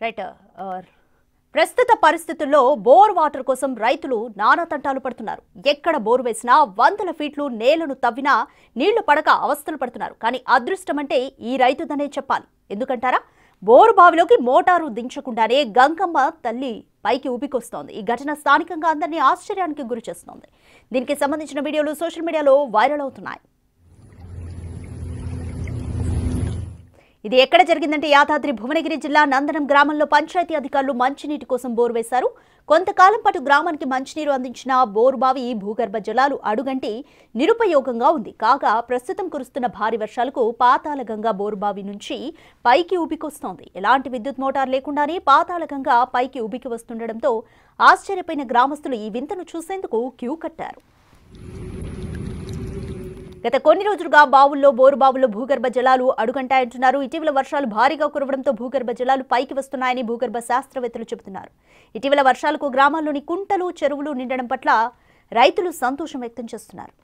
Right. ప్రస్తుత పరిస్థితుల్లో bore water కోసం రైతులు నానా తంటాలు పడుతున్నారు. ఎక్కడ బోర్ వేసినా వందల ఫీట్లు నేలను తవ్వినా నీళ్లు పడక అవస్థలు పడుతున్నారు. కానీ అదృష్టం అంటే ఈ రైతుదనే చెప్పాలి. ఎందుకంటారా, బోరు బావిలోకి మోటారు దించకుండానే గంగమ్మ తల్లి పైకి ఊపికొస్తోంది. ఈ ఘటన స్థానికంగా అందరినీ ఆశ్చర్యానికి గురి చేస్తోంది. దీనికి సంబంధించిన వీడియోలు సోషల్ మీడియాలో వైరల్ అవుతున్నాయి. ఇది ఎక్కడ జరిగిందంటే యాదాద్రి భువనగిరి జిల్లా నందనం గ్రామంలో పంచాయతీ అధికారులు మంచినీటి కోసం బోరు వేశారు. కొంతకాలం పాటు గ్రామానికి మంచినీరు అందించిన బోరు బావి భూగర్భ జలాలు అడుగంటి నిరుపయోగంగా ఉంది. కాగా ప్రస్తుతం కురుస్తున్న భారీ వర్షాలకు పాతాళగంగా బోరు బావి నుంచి పైకి ఉబికొస్తోంది. ఎలాంటి విద్యుత్ మోటార్ లేకుండానే పాతాళగంగా పైకి ఉబికి వస్తుండటంతో ఆశ్చర్యపోయిన గ్రామస్తులు ఈ వింతను చూసేందుకు క్యూ కట్టారు. గత కొన్ని రోజులుగా బోరు బావుల్లో భూగర్భ జలాలు అడుగంటాయంటున్నారు. ఇటీవల వర్షాలు భారీగా కురవడంతో భూగర్భ జలాలు పైకి వస్తున్నాయని భూగర్భ శాస్త్రవేత్తలు చెబుతున్నారు. ఇటీవల వర్షాలకు గ్రామాల్లోని కుంటలు, చెరువులు నిండడం పట్ల రైతులు సంతోషం వ్యక్తం చేస్తున్నారు.